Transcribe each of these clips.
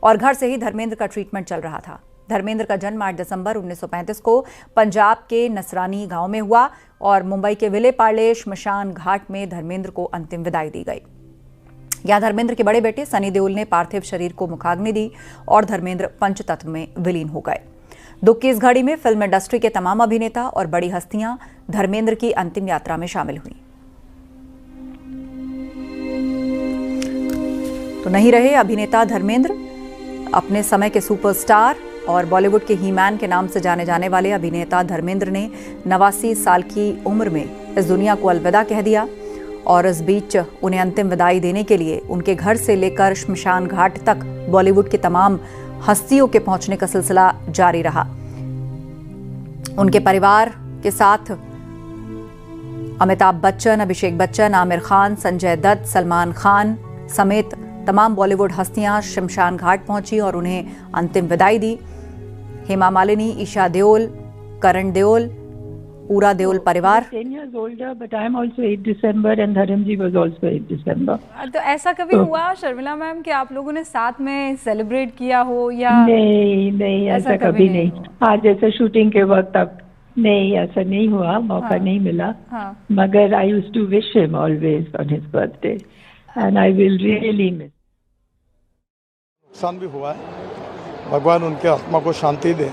और घर से ही धर्मेंद्र का ट्रीटमेंट चल रहा था। धर्मेंद्र का जन्म 8 दिसंबर 1935 को पंजाब के नसरानी गांव में हुआ और मुंबई के विले पार्ले श्मशान घाट में धर्मेंद्र को अंतिम विदाई दी गई। यहां धर्मेंद्र के बड़े बेटे सनी देओल ने पार्थिव शरीर को मुखाग्नि दी और धर्मेंद्र पंचतत्व में विलीन हो गए। दुख की इस घड़ी में फिल्म इंडस्ट्री के तमाम अभिनेता और बड़ी हस्तियां धर्मेंद्र की अंतिम यात्रा में शामिल हुई। तो नहीं रहे अभिनेता धर्मेंद्र। अपने समय के सुपरस्टार और बॉलीवुड के ही-मैन के नाम से जाने जाने वाले अभिनेता धर्मेंद्र ने 89 साल की उम्र में इस दुनिया को अलविदा कह दिया और इस बीच उन्हें अंतिम विदाई देने के लिए उनके घर से लेकर श्मशान घाट तक बॉलीवुड की तमाम हस्तियों के पहुंचने का सिलसिला जारी रहा। उनके परिवार के साथ अमिताभ बच्चन, अभिषेक बच्चन, आमिर खान, संजय दत्त, सलमान खान समेत तमाम बॉलीवुड हस्तियां शमशान घाट पहुंची और उन्हें अंतिम विदाई दी। हेमा मालिनी, ईशा देओल, करण देओल, पूरा देओल परिवार। 10 years older, but I am also 8 December and Dharam ji was also 8 December. तो ऐसा कभी हुआ शर्मिला मैम कि आप लोगों ने साथ में सेलिब्रेट किया हो या? नहीं ऐसा कभी नहीं। हाँ, जैसे शूटिंग के वक्त अब नहीं, ऐसा नहीं हुआ, मौका नहीं मिला। मगर I used to wish him always on his birthday and I will really miss. नुकसान भी हुआ है, भगवान उनके आत्मा को शांति दे,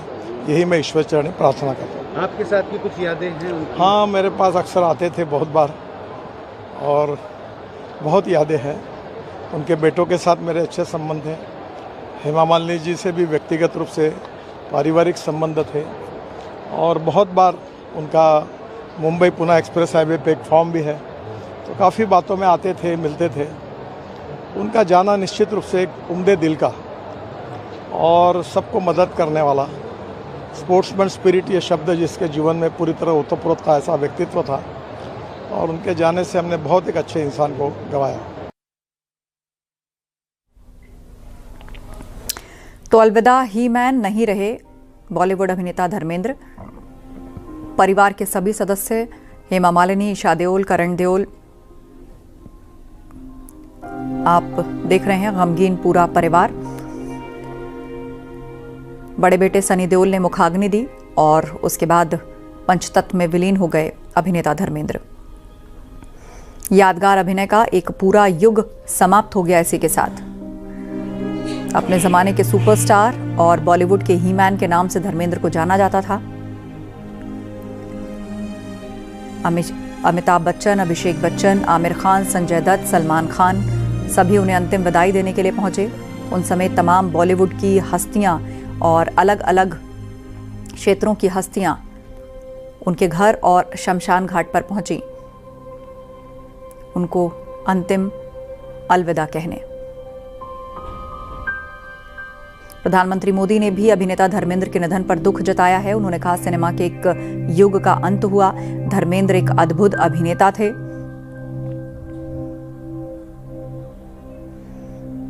यही मैं ईश्वर चरण प्रार्थना करता हूँ। आपके साथ की कुछ यादें हैं उनकी? हाँ, मेरे पास अक्सर आते थे बहुत बार और बहुत यादें हैं। उनके बेटों के साथ मेरे अच्छे संबंध हैं। हेमा मालिनी जी से भी व्यक्तिगत रूप से पारिवारिक संबंध थे और बहुत बार उनका मुंबई पुणे एक्सप्रेस हाईवे पे एक फॉर्म भी है, तो काफ़ी बातों में आते थे, मिलते थे। उनका जाना निश्चित रूप से एक उम्दे दिल का और सबको मदद करने वाला, स्पोर्ट्समैन स्पिरिट ये शब्द जिसके जीवन में पूरी तरह ओतप्रोत था, ऐसा व्यक्तित्व था और उनके जाने से हमने बहुत एक अच्छे इंसान को गंवाया। तो अलविदा ही मैन नहीं रहे बॉलीवुड अभिनेता धर्मेंद्र। परिवार के सभी सदस्य हेमा मालिनी, ईशा देओल, करण देओल, आप देख रहे हैं गमगीन पूरा परिवार। बड़े बेटे सनी देओल ने मुखाग्नि दी और उसके बाद पंचतत्व में विलीन हो गए अभिनेता धर्मेंद्र। यादगार अभिनय का एक पूरा युग समाप्त हो गया इसी के साथ। अपने जमाने के सुपरस्टार और बॉलीवुड के ही मैन के नाम से धर्मेंद्र को जाना जाता था। अमिताभ बच्चन, अभिषेक बच्चन, आमिर खान, संजय दत्त, सलमान खान सभी उन्हें अंतिम विदाई देने के लिए पहुंचे। उन समेत तमाम बॉलीवुड की हस्तियां और अलग अलग क्षेत्रों की हस्तियां उनके घर और शमशान घाट पर पहुंची उनको अंतिम अलविदा कहने। प्रधानमंत्री मोदी ने भी अभिनेता धर्मेंद्र के निधन पर दुख जताया है। उन्होंने कहा, सिनेमा के एक युग का अंत हुआ। धर्मेंद्र एक अद्भुत अभिनेता थे।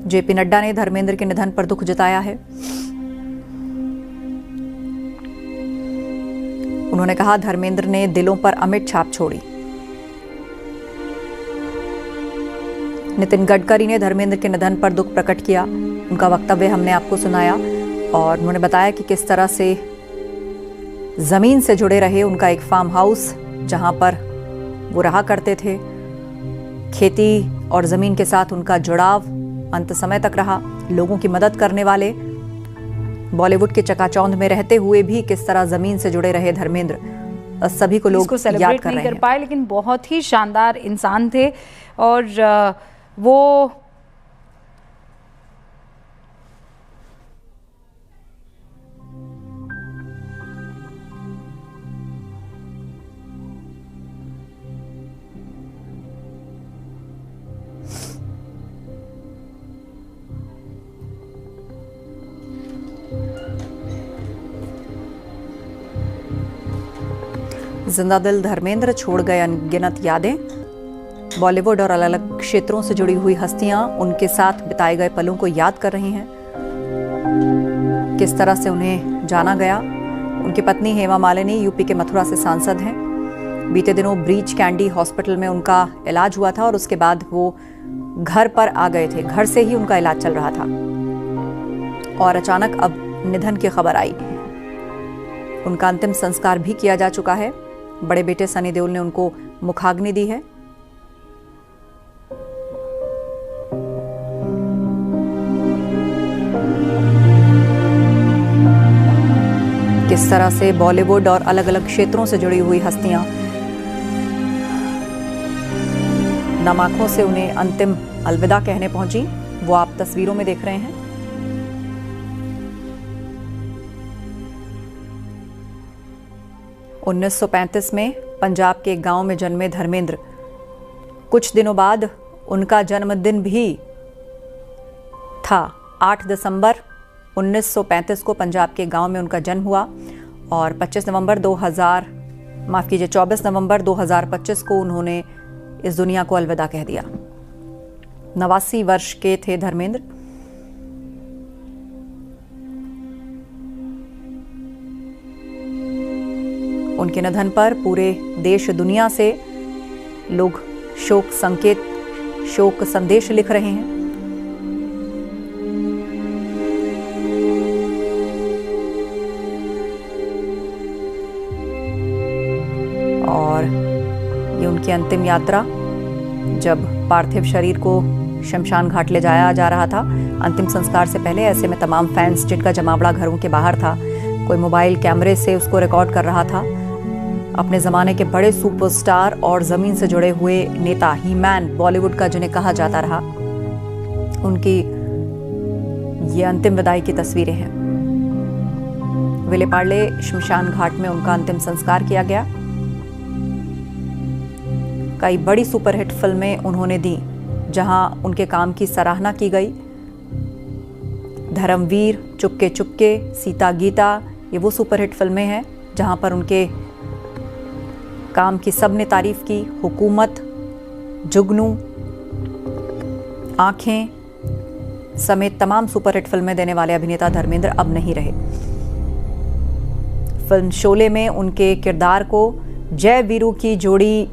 जेपी नड्डा ने धर्मेंद्र के निधन पर दुख जताया है। उन्होंने कहा, धर्मेंद्र ने दिलों पर अमिट छाप छोड़ी। नितिन गडकरी ने धर्मेंद्र के निधन पर दुख प्रकट किया। उनका वक्तव्य हमने आपको सुनाया और उन्होंने बताया कि किस तरह से जमीन से जुड़े रहे। उनका एक फार्म हाउस जहां पर वो रहा करते थे, खेती और जमीन के साथ उनका जुड़ाव अंत समय तक रहा। लोगों की मदद करने वाले, बॉलीवुड के चकाचौंध में रहते हुए भी किस तरह जमीन से जुड़े रहे धर्मेंद्र, सभी को लोग याद कर रहे हैं। पाए, लेकिन बहुत ही शानदार इंसान थे और वो जिंदा दिल धर्मेंद्र छोड़ गए अनगिनत यादें। बॉलीवुड और अलग अलग क्षेत्रों से जुड़ी हुई हस्तियां उनके साथ बिताए गए पलों को याद कर रही हैं। किस तरह से उन्हें जाना गया। उनकी पत्नी हेमा मालिनी यूपी के मथुरा से सांसद हैं। बीते दिनों ब्रीच कैंडी हॉस्पिटल में उनका इलाज हुआ था और उसके बाद वो घर पर आ गए थे। घर से ही उनका इलाज चल रहा था। और अचानक अब निधन की खबर आई। उनका अंतिम संस्कार भी किया जा चुका है। बड़े बेटे सनी देओल ने उनको मुखाग्नि दी है। किस तरह से बॉलीवुड और अलग अलग क्षेत्रों से जुड़ी हुई हस्तियां नम आंखों से उन्हें अंतिम अलविदा कहने पहुंची, वो आप तस्वीरों में देख रहे हैं। उन्नीस 1935 में पंजाब के एक गांव में जन्मे धर्मेंद्र, कुछ दिनों बाद उनका जन्मदिन भी था। 8 दिसंबर 1935 को पंजाब के गांव में उनका जन्म हुआ और 24 नवंबर 2025 को उन्होंने इस दुनिया को अलविदा कह दिया। 89 वर्ष के थे धर्मेंद्र। उनके निधन पर पूरे देश दुनिया से लोग शोक संदेश लिख रहे हैं। और ये उनकी अंतिम यात्रा, जब पार्थिव शरीर को शमशान घाट ले जाया जा रहा था अंतिम संस्कार से पहले, ऐसे में तमाम फैंस जिनका जमावड़ा घरों के बाहर था, कोई मोबाइल कैमरे से उसको रिकॉर्ड कर रहा था। अपने ज़माने के बड़े सुपरस्टार और ज़मीन से जुड़े हुए नेता, ही मैन बॉलीवुड का जिन्हें कहा जाता रहा, उनकी ये अंतिम विदाई की तस्वीरें हैं। विलेपार्ले शमशान घाट में उनका अंतिम संस्कार किया गया। कई बड़ी सुपरहिट फिल्में उन्होंने दी जहां उनके काम की सराहना की गई। धर्मवीर, चुपके चुपके, सीता गीता, ये वो सुपरहिट फिल्में हैं जहां पर उनके काम की सबने तारीफ की। हुकूमत, जुगनू, आंखें समेत तमाम सुपरहिट फिल्में देने वाले अभिनेता धर्मेंद्र अब नहीं रहे। फिल्म शोले में उनके किरदार को, जय वीरू की जोड़ी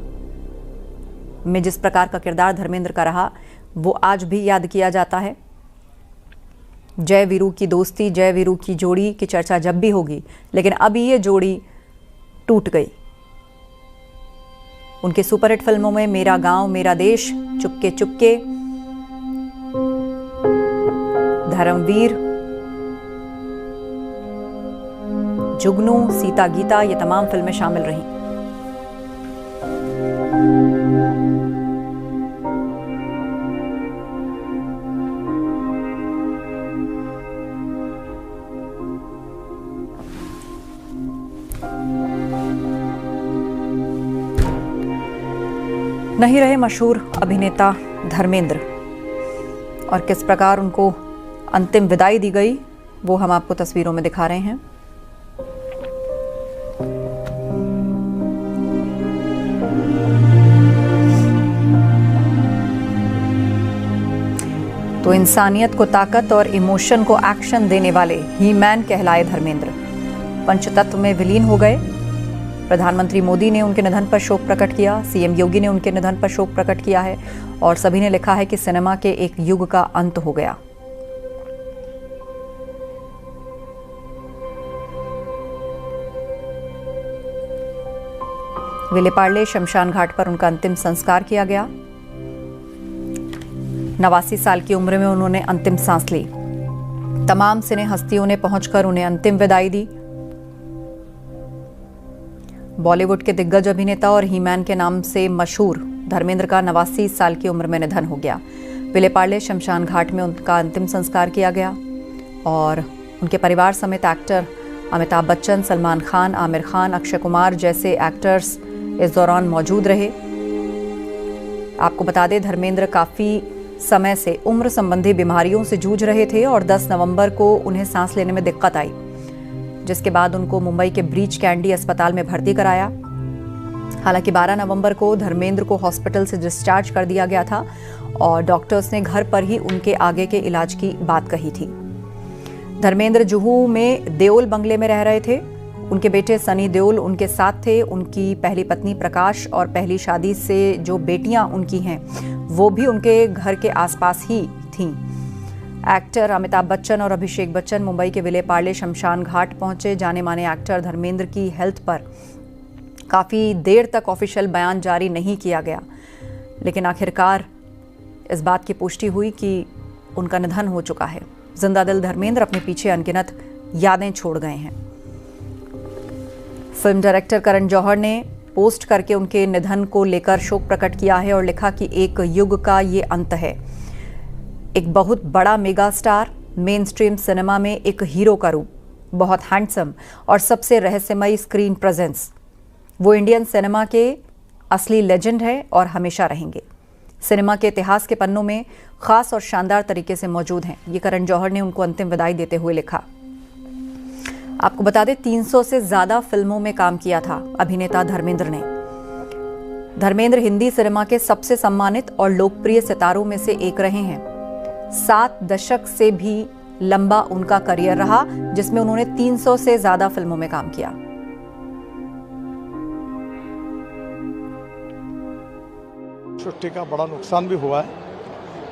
में जिस प्रकार का किरदार धर्मेंद्र का रहा, वो आज भी याद किया जाता है। जय वीरू की दोस्ती, जय वीरू की जोड़ी की चर्चा जब भी होगी, लेकिन अब ये जोड़ी टूट गई। उनके सुपरहिट फिल्मों में मेरा गांव मेरा देश, चुपके चुपके, धर्मवीर, जुगनू, सीता गीता, ये तमाम फिल्में शामिल रहीं। नहीं रहे मशहूर अभिनेता धर्मेंद्र, और किस प्रकार उनको अंतिम विदाई दी गई वो हम आपको तस्वीरों में दिखा रहे हैं। तो इंसानियत को ताकत और इमोशन को एक्शन देने वाले ही मैन कहलाए धर्मेंद्र। पंचतत्व में विलीन हो गए। प्रधानमंत्री मोदी ने उनके निधन पर शोक प्रकट किया, सीएम योगी ने उनके निधन पर शोक प्रकट किया है और सभी ने लिखा है कि सिनेमा के एक युग का अंत हो गया। विलेपार्ले शमशान घाट पर उनका अंतिम संस्कार किया गया। 89 साल की उम्र में उन्होंने अंतिम सांस ली। तमाम सिने हस्तियों ने पहुंचकर उन्हें अंतिम विदाई दी। बॉलीवुड के दिग्गज अभिनेता और हीमैन के नाम से मशहूर धर्मेंद्र का 89 साल की उम्र में निधन हो गया। विलेपार्ले शमशान घाट में उनका अंतिम संस्कार किया गया और उनके परिवार समेत एक्टर अमिताभ बच्चन, सलमान खान, आमिर खान, अक्षय कुमार जैसे एक्टर्स इस दौरान मौजूद रहे। आपको बता दें, धर्मेंद्र काफ़ी समय से उम्र संबंधी बीमारियों से जूझ रहे थे और 10 नवंबर को उन्हें सांस लेने में दिक्कत आई, जिसके बाद उनको मुंबई के ब्रीच कैंडी अस्पताल में भर्ती कराया। हालांकि 12 नवंबर को धर्मेंद्र को हॉस्पिटल से डिस्चार्ज कर दिया गया था और डॉक्टर्स ने घर पर ही उनके आगे के इलाज की बात कही थी। धर्मेंद्र जुहू में देओल बंगले में रह रहे थे। उनके बेटे सनी देओल उनके साथ थे। उनकी पहली पत्नी प्रकाश और पहली शादी से जो बेटियां उनकी हैं वो भी उनके घर के आसपास ही थीं। एक्टर अमिताभ बच्चन और अभिषेक बच्चन मुंबई के विले पार्ले शमशान घाट पहुंचे। जाने माने एक्टर धर्मेंद्र की हेल्थ पर काफ़ी देर तक ऑफिशियल बयान जारी नहीं किया गया, लेकिन आखिरकार इस बात की पुष्टि हुई कि उनका निधन हो चुका है। जिंदा दिल धर्मेंद्र अपने पीछे अनगिनत यादें छोड़ गए हैं। फिल्म डायरेक्टर करण जौहर ने पोस्ट करके उनके निधन को लेकर शोक प्रकट किया है और लिखा कि एक युग का ये अंत है। एक बहुत बड़ा mega star, main stream cinema में एक हीरो का रूप, बहुत हैंडसम और सबसे रहस्यमयी स्क्रीन प्रेजेंस। वो इंडियन सिनेमा के असली लेजेंड है और हमेशा रहेंगे। सिनेमा के इतिहास के पन्नों में खास और शानदार तरीके से मौजूद हैं। ये करण जौहर ने उनको अंतिम विदाई देते हुए लिखा। आपको बता दें, 300 से ज्यादा फिल्मों में काम किया था अभिनेता धर्मेंद्र ने। धर्मेंद्र हिंदी सिनेमा के सबसे सम्मानित और लोकप्रिय सितारों में से एक रहे हैं। 7 दशक से भी लंबा उनका करियर रहा, जिसमें उन्होंने 300 से ज्यादा फिल्मों में काम किया। सृष्टि का बड़ा नुकसान भी हुआ है।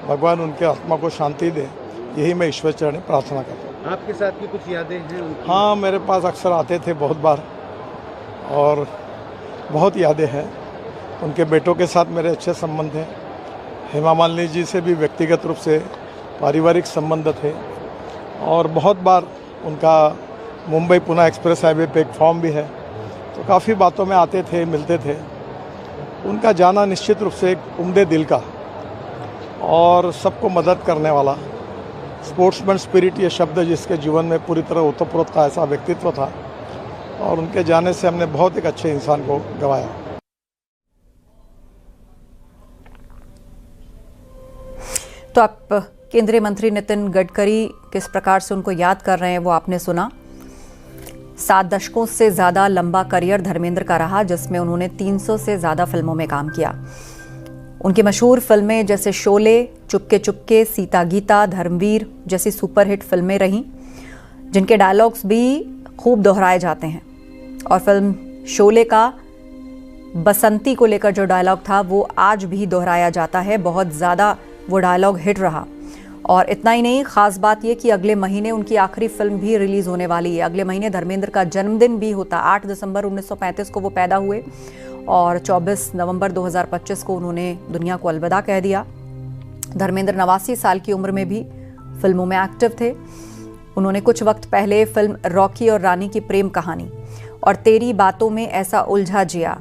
भगवान उनके आत्मा को शांति दे, यही मैं ईश्वर चरण प्रार्थना करता हूँ। आपके साथ की कुछ यादें हैं उनकी? हाँ, मेरे पास अक्सर आते थे बहुत बार और बहुत यादें हैं। उनके बेटों के साथ मेरे अच्छे संबंध हैं। हेमा मालिनी जी से भी व्यक्तिगत रूप से पारिवारिक संबंध थे और बहुत बार उनका मुंबई पुणे एक्सप्रेस हाईवे पे एक फॉर्म भी है, तो काफ़ी बातों में आते थे, मिलते थे। उनका जाना निश्चित रूप से एक उम्दे दिल का और सबको मदद करने वाला, स्पोर्ट्समैन स्पिरिट ये शब्द जिसके जीवन में पूरी तरह ओतप्रोत था, ऐसा व्यक्तित्व था और उनके जाने से हमने बहुत एक अच्छे इंसान को गंवाया। तो आप केंद्रीय मंत्री नितिन गडकरी किस प्रकार से उनको याद कर रहे हैं वो आपने सुना। 7 दशकों से ज़्यादा लंबा करियर धर्मेंद्र का रहा, जिसमें उन्होंने 300 से ज़्यादा फिल्मों में काम किया। उनकी मशहूर फिल्में जैसे शोले, चुपके चुपके, सीता गीता, धर्मवीर जैसी सुपरहिट फिल्में रहीं, जिनके डायलॉग्स भी खूब दोहराए जाते हैं। और फिल्म शोले का बसंती को लेकर जो डायलॉग था वो आज भी दोहराया जाता है। बहुत ज़्यादा वो डायलॉग हिट रहा। और इतना ही नहीं, खास बात यह कि अगले महीने उनकी आखिरी फिल्म भी रिलीज होने वाली है। अगले महीने धर्मेंद्र का जन्मदिन भी होता। 8 दिसंबर 1935 को वो पैदा हुए और 24 नवंबर 2025 को उन्होंने दुनिया को अलविदा कह दिया। धर्मेंद्र 89 साल की उम्र में भी फिल्मों में एक्टिव थे। उन्होंने कुछ वक्त पहले फिल्म रॉकी और रानी की प्रेम कहानी और तेरी बातों में ऐसा उलझा जिया,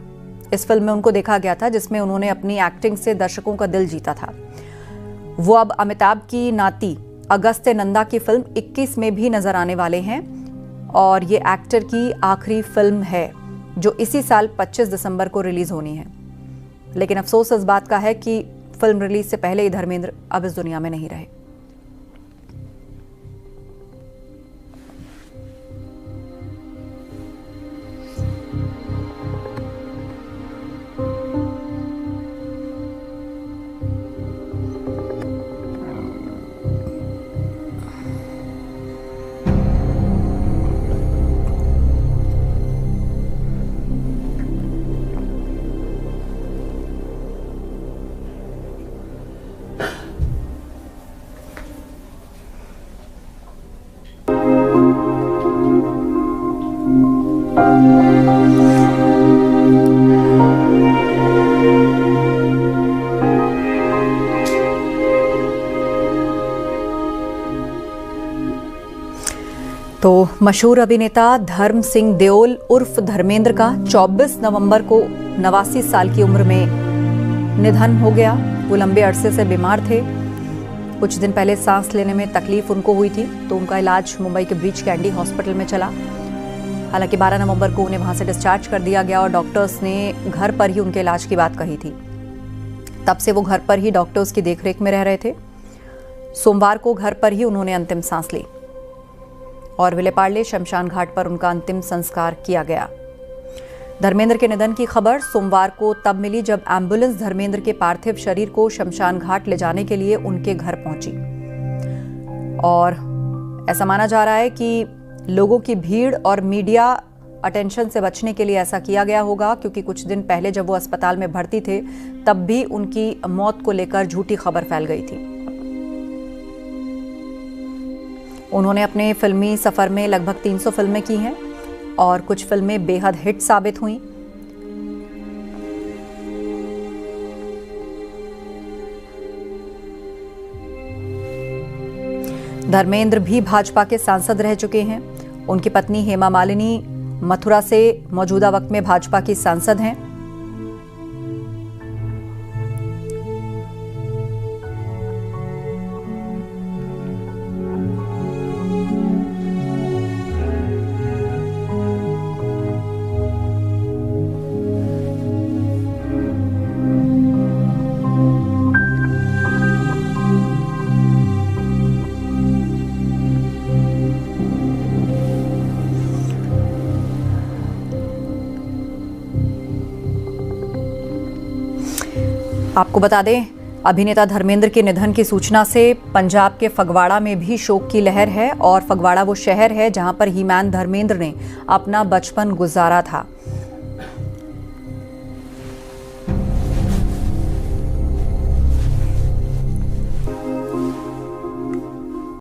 इस फिल्म में उनको देखा गया था, जिसमें उन्होंने अपनी एक्टिंग से दर्शकों का दिल जीता था। वो अब अमिताभ की नाती अगस्त्य नंदा की फिल्म 21 में भी नजर आने वाले हैं और ये एक्टर की आखिरी फिल्म है जो इसी साल 25 दिसंबर को रिलीज होनी है। लेकिन अफसोस इस बात का है कि फिल्म रिलीज से पहले ही धर्मेंद्र अब इस दुनिया में नहीं रहे। तो मशहूर अभिनेता धर्म सिंह देओल उर्फ धर्मेंद्र का 24 नवंबर को 89 साल की उम्र में निधन हो गया। वो लंबे अरसे से बीमार थे। कुछ दिन पहले सांस लेने में तकलीफ उनको हुई थी, तो उनका इलाज मुंबई के ब्रीच कैंडी हॉस्पिटल में चला। हालांकि 12 नवंबर को उन्हें वहां से डिस्चार्ज कर दिया गया और डॉक्टर्स ने घर पर ही उनके इलाज की बात कही थी। तब से वो घर पर ही डॉक्टर्स की देखरेख में रह रहे थे। सोमवार को घर पर ही उन्होंने अंतिम सांस ली और विलेपार्ले शमशान घाट पर उनका अंतिम संस्कार किया गया। धर्मेंद्र के निधन की खबर सोमवार को तब मिली जब एम्बुलेंस धर्मेंद्र के पार्थिव शरीर को शमशान घाट ले जाने के लिए उनके घर पहुंची। और ऐसा माना जा रहा है कि लोगों की भीड़ और मीडिया अटेंशन से बचने के लिए ऐसा किया गया होगा, क्योंकि कुछ दिन पहले जब वो अस्पताल में भर्ती थे तब भी उनकी मौत को लेकर झूठी खबर फैल गई थी। उन्होंने अपने फिल्मी सफ़र में लगभग 300 फिल्में की हैं और कुछ फिल्में बेहद हिट साबित हुईं। धर्मेंद्र भी भाजपा के सांसद रह चुके हैं। उनकी पत्नी हेमा मालिनी मथुरा से मौजूदा वक्त में भाजपा की सांसद हैं। आपको बता दें, अभिनेता धर्मेंद्र के निधन की सूचना से पंजाब के फगवाड़ा में भी शोक की लहर है और फगवाड़ा वो शहर है जहां पर हीमैन धर्मेंद्र ने अपना बचपन गुजारा था।